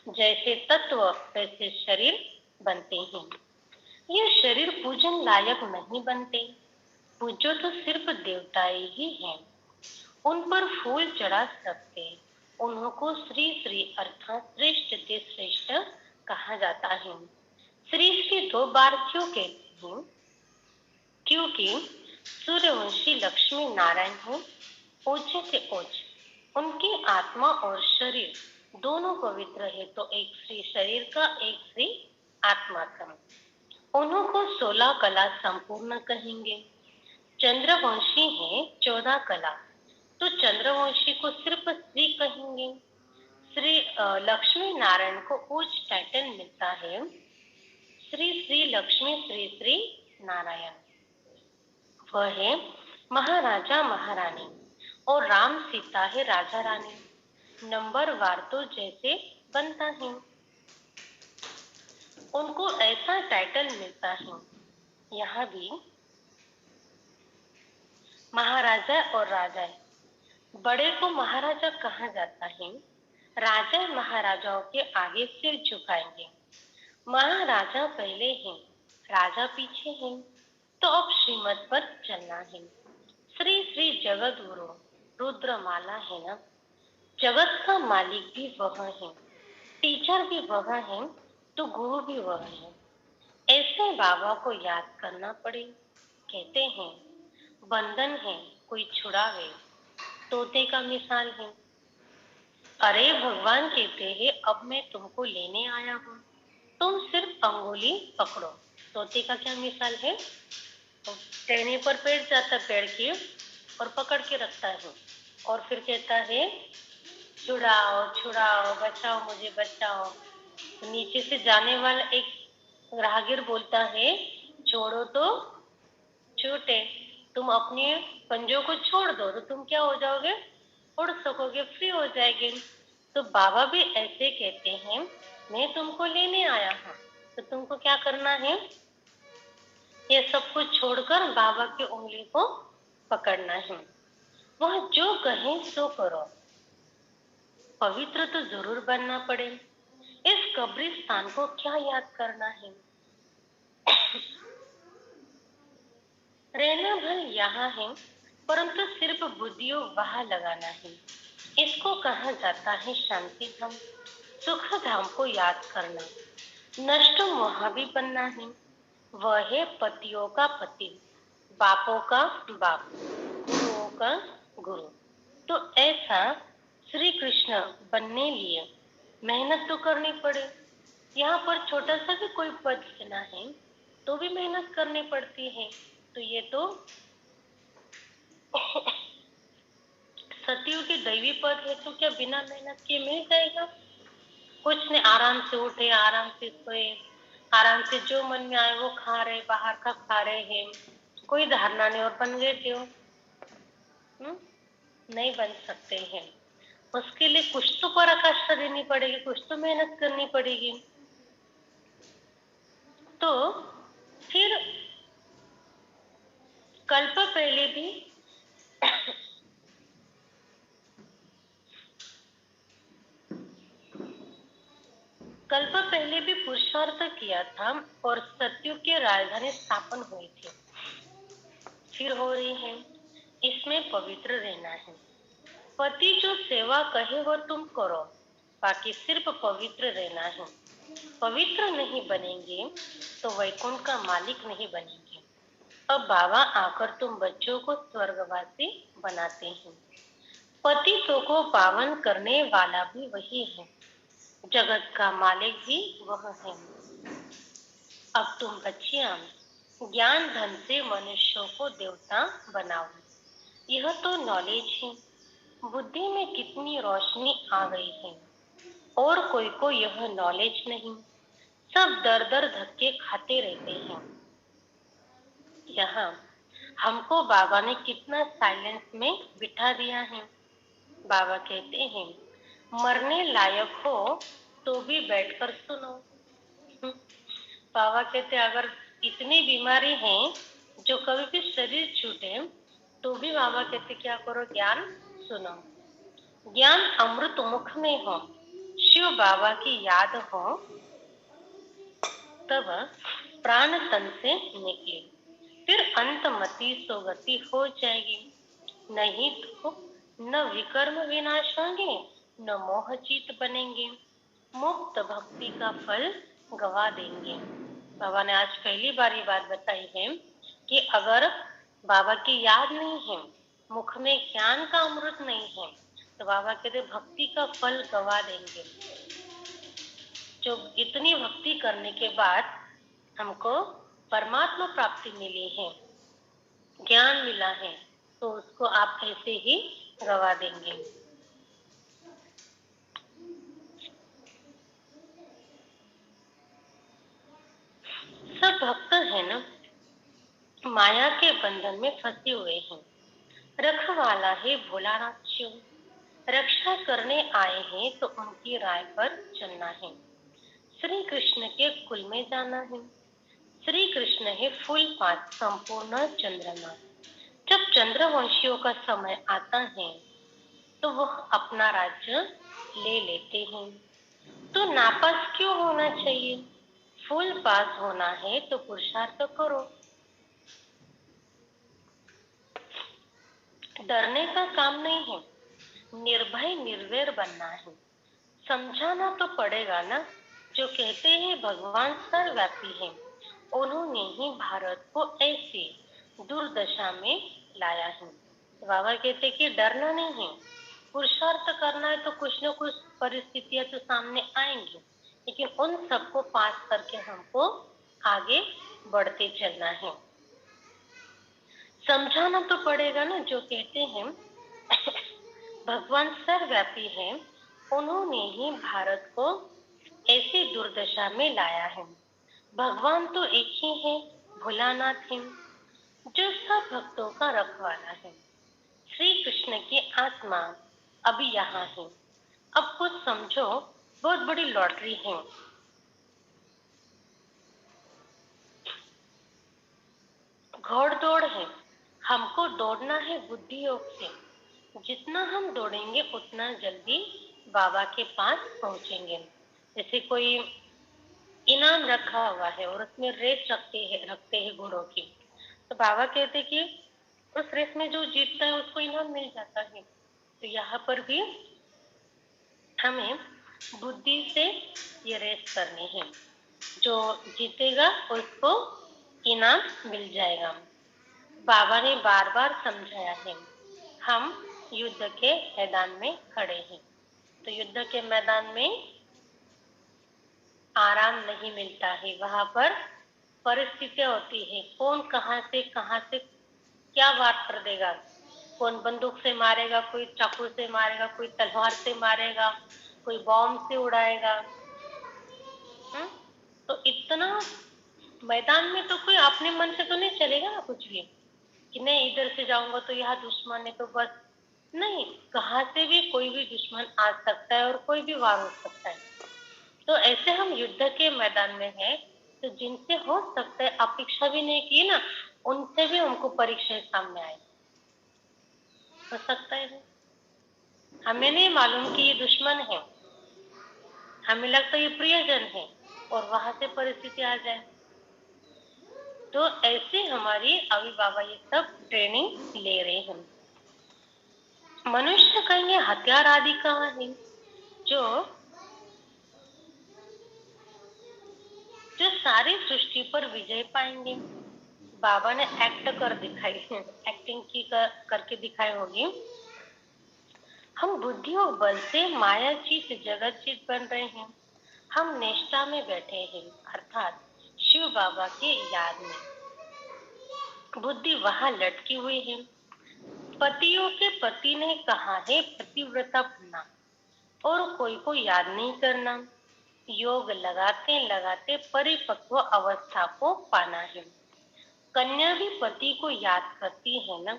Speaker 1: जैसे तत्व वैसे शरीर बनते हैं। ये शरीर पूजन लायक नहीं बनते, पूजो तो सिर्फ देवताएं ही हैं। उन पर फूल चढ़ा सकते, उन्हों को श्री श्री अर्थात श्रेष्ठ से श्रेष्ठ कहा जाता है। श्री श्री 2 बार क्यों कहते हैं? क्योंकि सूर्यवंशी लक्ष्मी नारायण हैं, ऊंचे से ऊंच। उनकी आत्मा और शरीर दोनों पवित्र है, तो एक श्री शरीर का, एक श्री आत्मा का। उन्हों को 16 कला संपूर्ण कहेंगे। चंद्रवंशी है 14 कला, तो चंद्रवंशी को सिर्फ श्री कहेंगे। श्री लक्ष्मी नारायण को उच्च टाइटल मिलता है, श्री श्री लक्ष्मी श्री श्री नारायण। वह है महाराजा महारानी और राम सीता है राजा रानी। नंबर वार तो जैसे बनता है, उनको ऐसा टाइटल मिलता है। यहाँ भी महाराजा और राजा है, बड़े को महाराजा कहा जाता है। राजा महाराजाओं के आगे सिर झुकाएंगे। महाराजा पहले हैं, राजा पीछे हैं, तो अब श्रीमत पर चलना है। श्री श्री जगत गुरु रुद्रमाला है ना। जगत का मालिक भी वह है, टीचर भी वह है, तो गुरु भी वह है। ऐसे बाबा को याद करना पड़े। कहते हैं बंधन है कोई छुड़ावे, तोते का मिसाल है। अरे भगवान कहते हैं अब मैं तुमको लेने आया हूँ, तुम सिर्फ अंगुली पकड़ो। तोते का क्या मिसाल है? तो टहनी पर बैठ जाता पेड़ की और पकड़ के रखता है और फिर कहता है छुड़ाओ छुड़ाओ, बचाओ मुझे बचाओ। तो नीचे से जाने वाला एक राहगीर बोलता है छोड़ो तो छूटे। तुम अपने पंजों को छोड़ दो तो तुम क्या हो जाओगे? उड़ सकोगे, फ्री हो जाएंगे। तो बाबा भी ऐसे कहते हैं मैं तुमको लेने आया हूँ, तो तुमको क्या करना है? ये सब कुछ छोड़कर बाबा की उंगली को पकड़ना है। वह जो कहे सो करो। पवित्र तो जरूर बनना पड़े। इस कब्रिस्तान को क्या याद करना है? रहना भल यहाँ है, परंतु सिर्फ बुद्धियों वहां लगाना है। इसको कहा जाता है शांति धाम। सुख धाम को याद करना, नष्ट वहां भी बनना है। वह है पतियों का पति, बापों का बाप, गुरुओं का गुरु। तो ऐसा श्री कृष्ण बनने लिए मेहनत तो करनी पड़े। यहाँ पर छोटा सा भी कोई पद लेना है तो भी मेहनत करनी पड़ती है। तो ये तो सतियों के दैवी पद है, तो क्या बिना मेहनत के मिल जाएगा? कुछ ने आराम से उठे, आराम से सोए, आराम से जो मन में आए वो खा रहे, बाहर का खा रहे हैं, कोई धारणा नहीं और बन गए थे। नहीं बन सकते हैं। उसके लिए कुछ तो पराकाष्ठा देनी पड़ेगी, कुछ तो मेहनत करनी पड़ेगी। तो फिर कल्प पहले भी कल्प पहले भी पुरुषार्थ किया था और सत्युग की राजधानी स्थापन हुई थी, फिर हो रही है। इसमें पवित्र रहना है। पति जो सेवा कहे वो तुम करो, बाकी सिर्फ पवित्र रहना है। पवित्र नहीं बनेंगे तो वैकुंठ का मालिक नहीं बनेंगे। अब बाबा आकर तुम बच्चों को स्वर्गवासी बनाते हैं। पतितों को पावन करने वाला भी वही है, जगत का मालिक भी वह है। अब तुम बच्चियां ज्ञान धन से मनुष्यों को देवता बनाओ। यह तो नॉलेज है। बुद्धि में कितनी रोशनी आ गई है और कोई को यह नॉलेज नहीं। सब दर दर धक्के खाते रहते हैं। यहाँ हमको बाबा ने कितना साइलेंस में बिठा दिया है। बाबा कहते हैं मरने लायक हो तो भी बैठकर सुनो। बाबा कहते अगर इतनी बीमारी है जो कभी भी शरीर छूटे तो भी बाबा कहते क्या करो? ज्ञान सुनो। ज्ञान अमृत मुख में हो, शिव बाबा की याद हो, तब प्राण तन से निकले, फिर अंतमति सोगति हो जाएगी। नहीं तो न विकर्म विनाश होंगे, न मोहचित बनेंगे, मुक्त भक्ति का फल गवा देंगे। बाबा ने आज पहली बार ये बात बताई है कि अगर बाबा की याद नहीं है, मुख में ज्ञान का अमृत नहीं है, तो बाबा कहते भक्ति का फल गवा देंगे। जो इतनी भक्ति करने के बाद हमको परमात्मा प्राप्ति मिली है, ज्ञान मिला है, तो उसको आप ऐसे ही गवा देंगे। सब भक्त है ना, माया के बंधन में फंसे हुए हैं। रखवाला है भोलानाथ शिव, रक्षा करने आए हैं तो उनकी राय पर चलना है। श्री कृष्ण के कुल में जाना है। श्री कृष्ण है फुल पात संपूर्ण चंद्रमा। जब चंद्रवंशियों का समय आता है तो वह अपना राज्य ले लेते हैं। तो नापास क्यों होना चाहिए? फुल पास होना है तो पुरुषार्थ करो। डरने का काम नहीं है, निर्भय निर्वैर बनना है। समझाना तो पड़ेगा ना। जो कहते हैं भगवान सर्वव्यापी है, उन्होंने ही भारत को ऐसी दुर्दशा में लाया है। तो बाबा कहते कि डरना नहीं है, पुरुषार्थ करना है। तो कुछ न कुछ परिस्थितियां तो सामने आएंगी, लेकिन उन सबको पास करके हमको आगे बढ़ते चलना है। समझाना तो पड़ेगा ना। जो कहते हैं भगवान सर्वव्यापी है, उन्होंने ही भारत को ऐसी दुर्दशा में लाया है। भगवान तो एक ही है, भोलानाथ है, जो सब भक्तों का रखवाला है। श्री कृष्ण की आत्मा अभी यहाँ है। अब कुछ समझो, बहुत बड़ी लॉटरी है। घोड़ दौड़ है, हमको दौड़ना है बुद्धि योग से। जितना हम दौड़ेंगे उतना जल्दी बाबा के पास पहुंचेंगे। जैसे कोई इनाम रखा हुआ है और उसमें रेस रखते हैं घोड़ों की। तो बाबा कहते कि उस रेस में जो जीतता है उसको इनाम मिल जाता है। तो यहाँ पर भी हमें बुद्धि से ये रेस करनी है। जो जीतेगा उसको इनाम मिल जाएगा। बाबा ने बार बार समझाया है। हम युद्ध के मैदान में खड़े हैं। तो युद्ध के मैदान में आराम नहीं मिलता है। वहां पर परिस्थितियां होती है, कौन कहां से क्या वार कर देगा। कौन बंदूक से मारेगा, कोई चाकू से मारेगा, कोई तलवार से मारेगा, कोई बॉम्ब से उड़ाएगा। हम्म? तो इतना मैदान में तो कोई अपने मन से तो नहीं चलेगा ना कुछ भी, कि नहीं इधर से जाऊंगा तो यहाँ दुश्मन है तो बस। नहीं, कहाँ से भी कोई भी दुश्मन आ सकता है और कोई भी वार हो सकता है। तो ऐसे हम युद्ध के मैदान में हैं, तो जिनसे हो सकता है अपेक्षा भी नहीं की ना, उनसे भी हमको परीक्षाएं सामने आए, हो सकता है। हमें नहीं मालूम कि ये दुश्मन है, हमें लगता है ये प्रियजन है, और वहां से परिस्थिति आ जाए। तो ऐसे हमारी अभी बाबा ये सब ट्रेनिंग ले रहे हैं। मनुष्य कहेंगे हथियार आदि कहाँ है, जो जो सारी सृष्टि पर विजय पाएंगे। बाबा ने एक्ट कर दिखाई है, एक्टिंग की करके दिखाई होगी। हम बुद्धि और बल से माया चीत जगत चीत बन रहे हैं। हम निष्ठा में बैठे हैं, अर्थात शिव बाबा के याद में। बुद्धि वहां लटकी हुई है। पतियों के पति ने कहा है पतिव्रता बनना, और कोई को याद नहीं करना। योग लगाते लगाते परिपक्व अवस्था को पाना है। कन्या भी पति को याद करती है ना।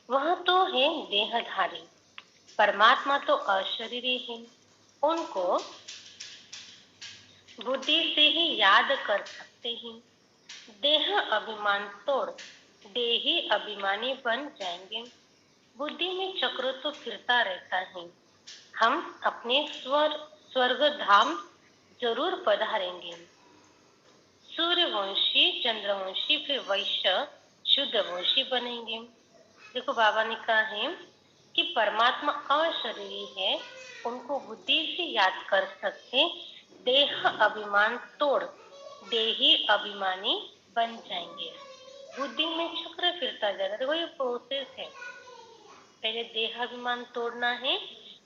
Speaker 1: वह तो है देहधारी, परमात्मा तो अशरीरी है। उनको बुद्धि से ही याद कर सकते हैं। देह अभिमान तोड़ देही अभिमानी बन जाएंगे। बुद्धि में चक्र तो फिरता रहता है। हम अपने स्वर्ग धाम जरूर पधारेंगे। सूर्यवंशी, चंद्रवंशी, फिर वैश्य शुद्ध वंशी बनेंगे। देखो बाबा ने कहा है कि परमात्मा अशरीरी है, उनको बुद्धि से याद कर सकते। देह अभिमान तोड़ देही अभिमानी बन जाएंगे। बुद्धि में चक्र फिरता जाएगा। देखो ये प्रोसेस है, पहले देहाभिमान तोड़ना है,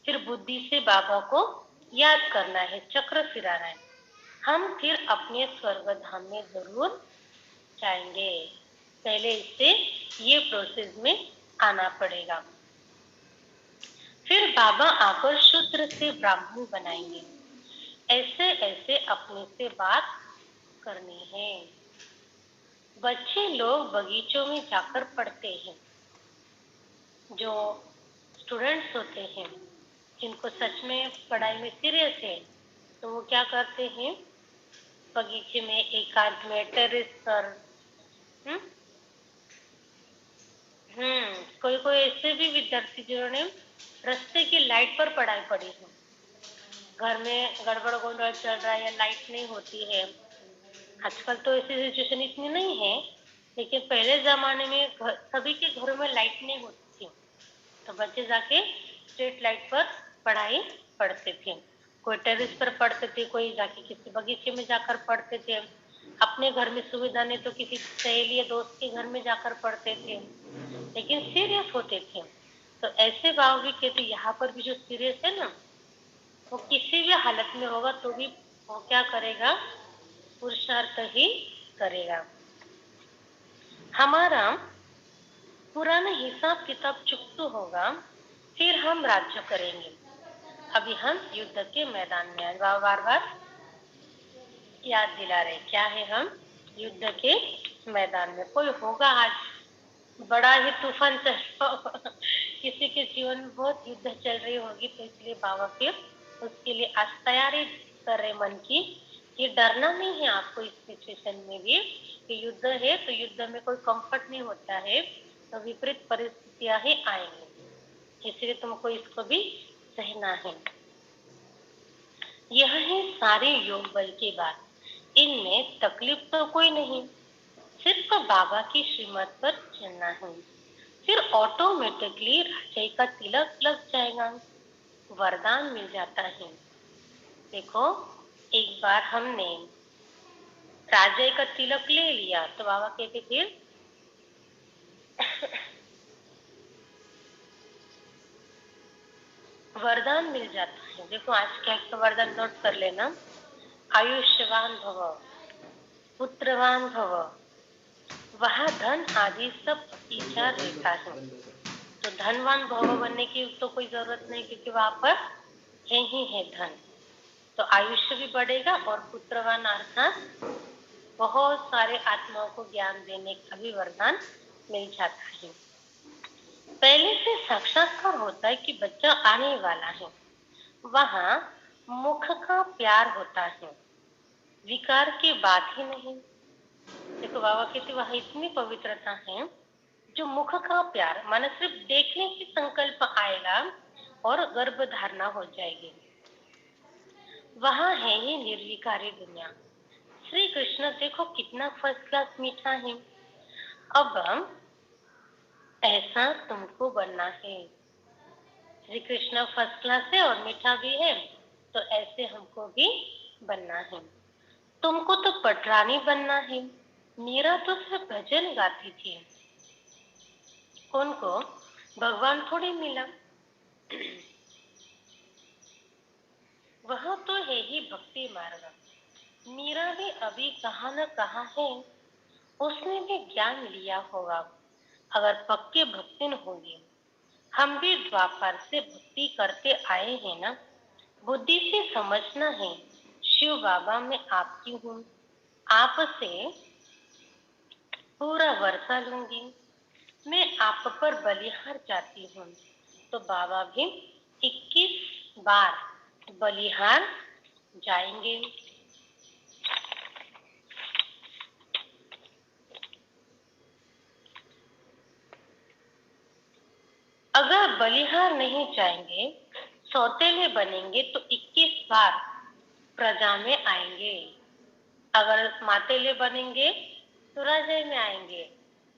Speaker 1: फिर बुद्धि से बाबा को याद करना है, चक्र फिराना है। हम फिर अपने स्वर्ग धाम में जरूर जाएंगे। पहले इससे ये प्रोसेस में आना पड़ेगा। फिर बाबा आकर शूद्र से ब्राह्मण बनाएंगे। ऐसे ऐसे अपने से बात करनी है। बच्चे लोग बगीचों में जाकर पढ़ते हैं। जो स्टूडेंट्स होते हैं, जिनको सच में पढ़ाई में सीरियस है, तो वो क्या करते हैं, बगीचे में एकांत में टेरेस पर कोई कोई ऐसे भी विद्यार्थी जिन्होंने रास्ते की लाइट पर पड़ी पड़ी हूँ। घर में गड़बड़ गोंधड़ चल रहा है या लाइट नहीं होती है। आजकल तो ऐसी सिचुएशन इतनी नहीं है, लेकिन पहले जमाने में सभी के घरों में लाइट नहीं होती थी, तो बच्चे जाके स्ट्रीट लाइट पर पढ़ाई पढ़ते थे। कोई टेरेस पर पढ़ते थे, कोई जाके किसी बगीचे में जाकर पढ़ते थे। अपने घर में सुविधा नहीं तो किसी सहेली या दोस्त के घर में जाकर पढ़ते थे, लेकिन सीरियस होते थे। तो ऐसे भाव भी कहते यहाँ पर भी जो सीरियस है ना, वो किसी भी हालत में होगा तो भी वो क्या करेगा, पुरुषार्थ ही करेगा। हमारा पुराना हिसाब किताब चुकता होगा, फिर हम राज्य करेंगे। अभी हम युद्ध के मैदान में हैं। बार बार याद दिला रहे क्या है, हम युद्ध के मैदान में। कोई होगा आज बड़ा ही तूफान चल रहा होगा, किसी के जीवन में बहुत युद्ध चल रही होगी, तो इसलिए बाबा फिर उसके लिए आज तैयारी कर रहे मन की, कि डरना नहीं है आपको इस सिचुएशन में भी, कि युद्ध है तो युद्ध में कोई कंफर्ट नहीं होता है, तो विपरीत परिस्थितियां ही आएंगी, इसलिए तुमको इसको भी सहना है। यह है सारे योग बल की बात, इनमें तकलीफ तो कोई नहीं, सिर्फ बाबा की श्रीमत पर चलना है, फिर ऑटोमेटिकली राजा का तिलक लग जाएगा, वरदान मिल जाता है। देखो, एक बार हमने राजा का तिलक ले लिया तो बाबा कहते फिर वरदान मिल जाता है। देखो आज क्या वरदान नोट कर लेना, आयुष्यवान भव, पुत्रवान भव, वहां धन आदि सब इच्छा रहता है। तो धनवान भव बनने की तो कोई जरूरत नहीं, क्योंकि वहां पर है ही है धन। तो आयुष्य भी बढ़ेगा और पुत्रवान अर्थात बहुत सारे आत्माओं को ज्ञान देने का भी वरदान मिल जाता है। पहले से साक्षात्कार होता है कि बच्चा आने वाला है, वहां मुख का प्यार होता है, विकार की बात ही नहीं। देखो बाबा कहते वहां इतनी पवित्रता है, जो मुख का प्यार माने सिर्फ देखने की संकल्प आएगा और गर्भ धारणा हो जाएगी, वहां है ही निर्विकारी दुनिया। श्री कृष्ण देखो कितना फर्स्ट क्लास मीठा है। अब ऐसा तुमको बनना है। श्री कृष्ण फर्स्ट क्लास है और मीठा भी है, तो ऐसे हमको भी बनना है। तुमको तो पटरानी बनना है। मीरा तो सिर्फ भजन गाती थी, उनको भगवान थोड़ी मिला। वह तो है ही भक्ति मार्ग। मीरा भी अभी कहाँ न कहाँ है, उसने भी ज्ञान लिया होगा, अगर पक्के भक्तिन होंगे। हम भी द्वापर से भक्ति करते आए हैं ना, बुद्धि से समझना है। शिव बाबा मैं आपकी हूँ, आपसे पूरा वर्षा लूंगी, मैं आप पर बलिहार जाती हूँ। तो बाबा भी 21 बार बलिहार जाएंगे। अगर बलिहार नहीं जाएंगे, सौतेले बनेंगे तो 21 बार प्रजा में आएंगे। अगर मातेले बनेंगे तो राजा में आएंगे,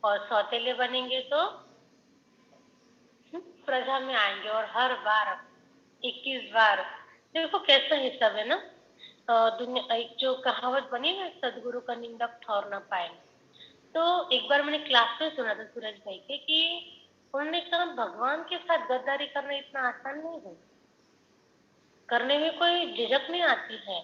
Speaker 1: और सौतेले बनेंगे तो प्रजा में आएंगे, और हर बार 21 बार। देखो कैसा हिसाब है ना। दुनिया एक जो कहावत बनी ना, सदगुरु का निंदक ठौर न पाए। तो एक बार मैंने क्लास में सुना था सूरज भाई के, कि उन्होंने कहा भगवान के साथ गद्दारी करना इतना आसान नहीं है, करने में कोई झिझक नहीं आती है।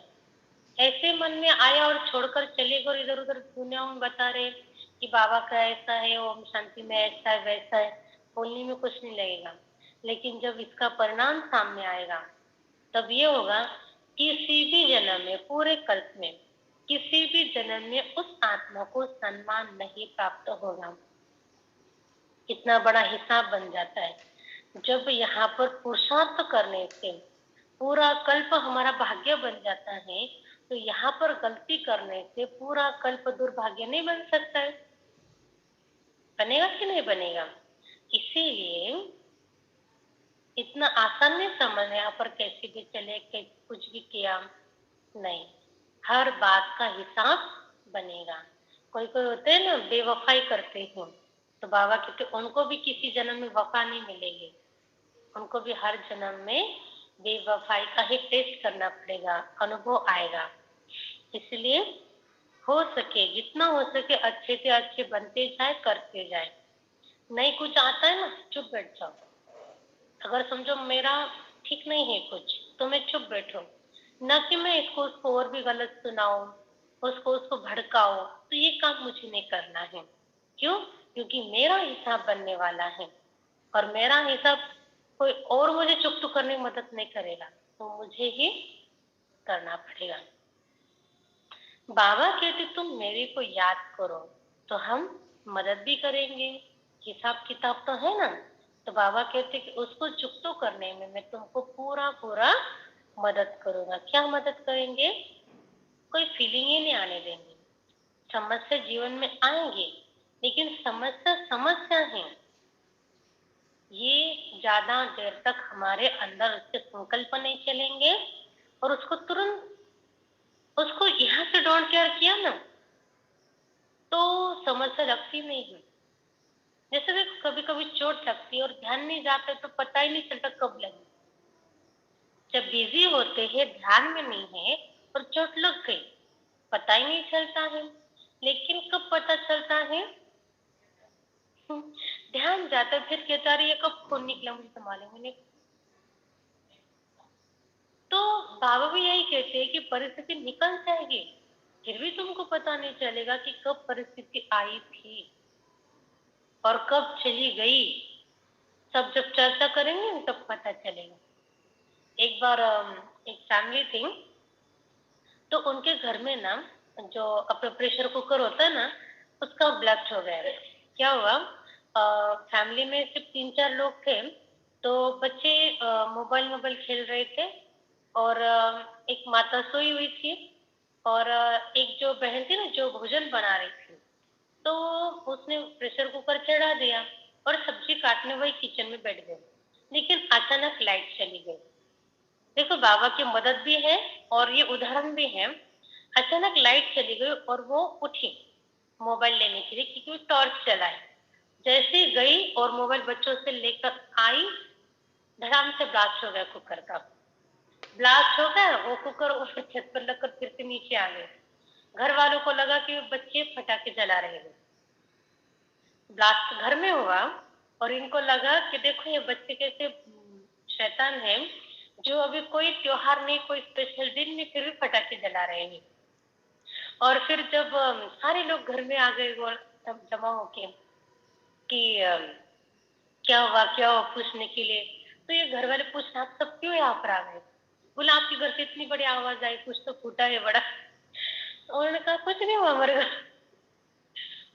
Speaker 1: ऐसे मन में आया और छोड़कर चले गए, इधर उधर दुनिया में बता रहे कि बाबा का ऐसा है, ओम शांति में ऐसा है वैसा है, बोलने में कुछ नहीं लगेगा। लेकिन जब इसका परिणाम सामने आएगा, तब ये होगा, किसी भी जन्म में, पूरे कल्प में किसी भी जन्म में उस आत्मा को सम्मान नहीं प्राप्त होगा। कितना बड़ा हिसाब बन जाता है। जब यहाँ पर पुरुषार्थ करने से पूरा कल्प हमारा भाग्य बन जाता है, तो यहाँ पर गलती करने से पूरा कल्प दुर्भाग्य नहीं बन सकता है। बनेगा कि नहीं बनेगा? इसीलिए इतना आसान नहीं समझना यहाँ पर कैसे भी चले कुछ भी किया नहीं, हर बात का हिसाब बनेगा। कोई कोई होते हैं ना बेवफाई करते हैं, तो बाबा कहते उनको भी किसी जन्म में वफा नहीं मिलेगी, उनको भी हर जन्म में बेवफाई का ही टेस्ट करना पड़ेगा, अनुभव आएगा। इसलिए हो सके जितना हो सके अच्छे से अच्छे बनते जाए, करते जाए। नहीं कुछ आता है ना, चुप बैठ जाओ। अगर समझो मेरा ठीक नहीं है कुछ, तो मैं चुप बैठो, न कि मैं इसको उसको और भी गलत सुनाऊं, उसको उसको भड़काओ। तो ये काम मुझे नहीं करना है। क्यों? क्योंकि मेरा हिसाब बनने वाला है, और मेरा हिसाब कोई और मुझे चुप तो करने में मदद नहीं करेगा, तो मुझे ही करना पड़ेगा। बाबा कहते तुम मेरे को याद करो, तो हम मदद भी करेंगे। हिसाब किताब तो है ना, तो बाबा कहते कि उसको चुप तो करने में मैं तुमको पूरा पूरा मदद करूंगा। क्या मदद करेंगे? कोई फीलिंग ही नहीं आने देंगे। समस्या जीवन में आएंगे, लेकिन समस्या समस्या है, ये ज्यादा देर तक हमारे अंदर उसके संकल्प नहीं चलेंगे, और उसको तुरंत उसको यहाँ से डोंट केयर किया ना, तो समस्या लगती नहीं है। जैसे भी कभी कभी चोट लगती है और ध्यान नहीं जाता, तो पता ही नहीं चलता कब लगी। जब बिजी होते हैं, ध्यान में नहीं है और चोट लग गई, पता ही नहीं चलता है। लेकिन कब पता चलता है? ध्यान जाता है, फिर कहता रही ये कब खून निकला मुझे तो मालूम ही नहीं। तो बाबा भी यही कहते हैं कि परिस्थिति निकल जाएगी, फिर भी तुमको पता नहीं चलेगा कि कब परिस्थिति आई थी और कब चली गई। सब जब चर्चा करेंगे तब पता चलेगा। एक बार एक फैमिली थी, तो उनके घर में ना जो अपना प्रेशर कुकर होता है ना, उसका ब्लास्ट हो गया। क्या हुआ, फैमिली में सिर्फ 3-4 लोग थे, तो बच्चे मोबाइल मोबाइल खेल रहे थे, और एक माता सोई हुई थी, और एक जो बहन थी ना जो भोजन बना रही थी, तो उसने प्रेशर कुकर चढ़ा दिया और सब्जी काटने वही किचन में बैठ गई। लेकिन अचानक लाइट चली गई। देखो बाबा की मदद भी है और ये उदाहरण भी है। अचानक लाइट चली गई और वो उठी मोबाइल लेने के लिए, क्योंकि वो टॉर्च चलाई। जैसे गई और मोबाइल बच्चों से लेकर आई, धड़ाम से ब्लास्ट हो गया कुकर का। ब्लास्ट हो गया, वो कुकर ऊपर छत पर लगकर फिर से नीचे आ गए। घर वालों को लगा कि बच्चे पटाखे जला रहे हैं। ब्लास्ट घर में हुआ, और इनको लगा कि देखो ये बच्चे कैसे शैतान है, जो अभी कोई त्योहार नहीं, कोई स्पेशल दिन नहीं, फिर भी पटाखे जला रहे हैं। और फिर जब सारे लोग घर में आ गए और सब जमा होके कि क्या हुआ पूछने के लिए, तो ये घर वाले पूछना आप सब क्यों यहाँ पर आ गए? बोला आपके घर से इतनी बड़ी आवाज आई, कुछ तो फूटा है बड़ा। तो उन्होंने कहा कुछ नहीं हुआ हमारे घर।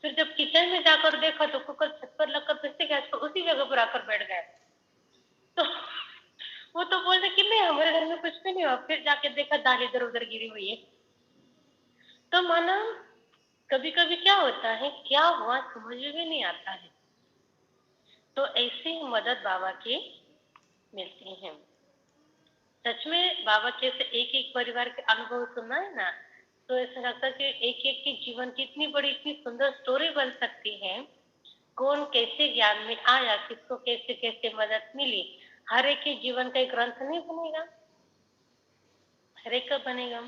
Speaker 1: फिर जब किचन में जाकर देखा तो कुकर छत पर लगकर फिर से गैस पर उसी जगह पर आकर बैठ गए। तो वो तो बोलते कि नहीं हमारे घर में कुछ भी नहीं हुआ। फिर जाके देखा दाल इधर उधर गिरी हुई है। तो माना कभी कभी क्या होता है, क्या हुआ समझ में नहीं आता है। तो ऐसी मदद बाबा की मिलती है। सच में बाबा के से एक एक परिवार के अनुभव सुनना है ना, तो ऐसा लगता है कि एक एक के जीवन की इतनी बड़ी इतनी सुंदर स्टोरी बन सकती है। कौन कैसे ज्ञान में आया, किसको कैसे कैसे मदद मिली, हर एक के जीवन का एक ग्रंथ नहीं बनेगा, हर एक का बनेगा।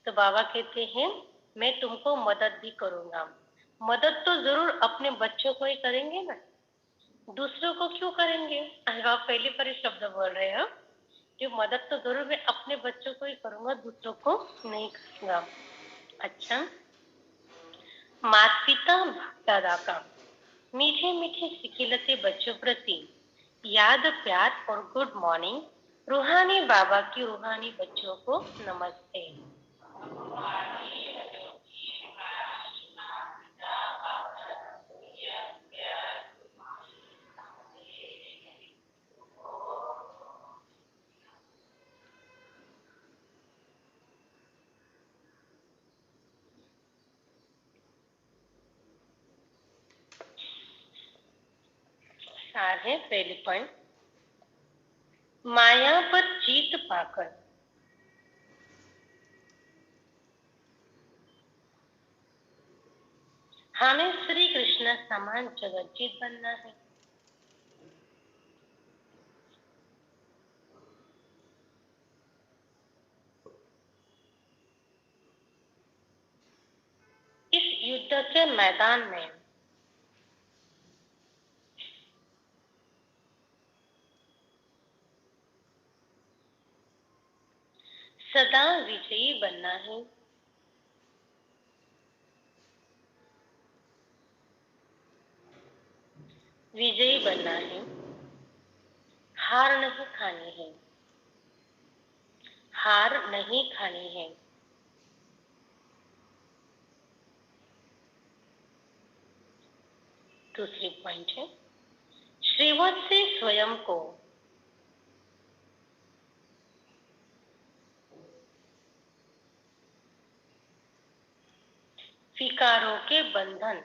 Speaker 1: तो बाबा कहते हैं मैं तुमको मदद भी करूंगा। मदद तो जरूर अपने बच्चों को ही करेंगे ना, दूसरों को क्यों करेंगे? अरे आप पहले पर ही शब्द बोल रहे हो, जो मदद तो जरूर मैं अपने बच्चों को ही करूंगा, दूसरों को नहीं करूंगा। अच्छा, माता पिता दादा का मीठे मीठे सिकिलते बच्चों प्रति याद प्यार और गुड मॉर्निंग। रूहानी बाबा की रूहानी बच्चों को नमस्ते। सार है पहली पॉइंट, माया पर जीत पाकर हमें श्री कृष्ण समान जगज्जीत बनना है। इस युद्ध के मैदान में सदा विजयी बनना है। विजयी बनना है, हार नहीं खानी है। हार नहीं खानी है। दूसरी पॉइंट है, श्रीवत्स से स्वयं को विकारों के बंधन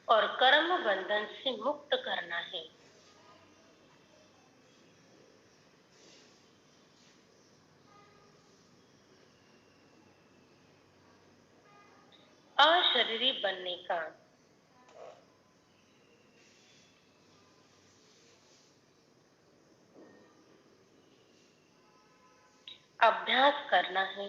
Speaker 1: और कर्म बंधन से मुक्त करना है। अशरीरी बनने का अभ्यास करना है।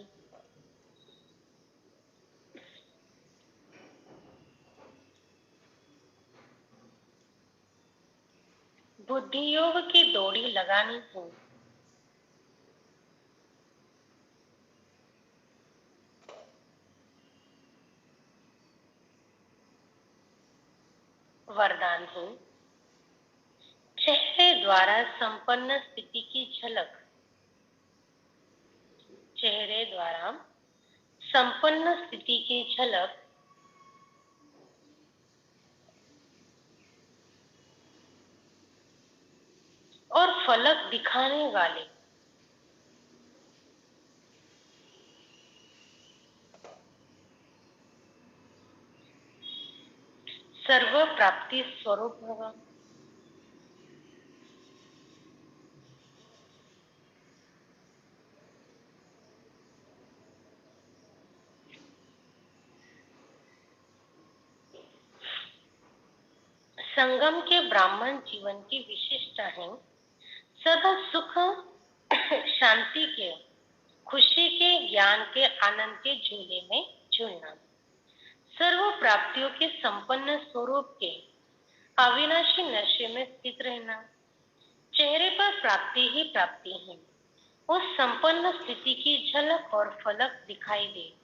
Speaker 1: बुद्धि योग की दौड़ी लगानी है। वरदान है, चेहरे द्वारा संपन्न स्थिति की झलक। चेहरे द्वारा संपन्न स्थिति की झलक और फलक दिखाने वाले सर्व प्राप्ति स्वरूप होगा। संगम के ब्राह्मण जीवन की विशेषता है सदा सुख शांति के, खुशी के, ज्ञान के, आनंद के झूले में झूलना। सर्व प्राप्तियों के संपन्न स्वरूप के अविनाशी नशे में स्थित रहना। चेहरे पर प्राप्ति ही प्राप्ति है। उस संपन्न स्थिति की झलक और फलक दिखाई दे।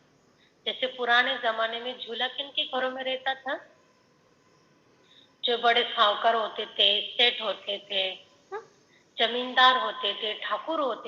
Speaker 1: जैसे पुराने जमाने में झूला किनके घरों में रहता था? जो बड़े साहूकार होते थे, सेठ होते थे, जमींदार होते थे, ठाकुर होते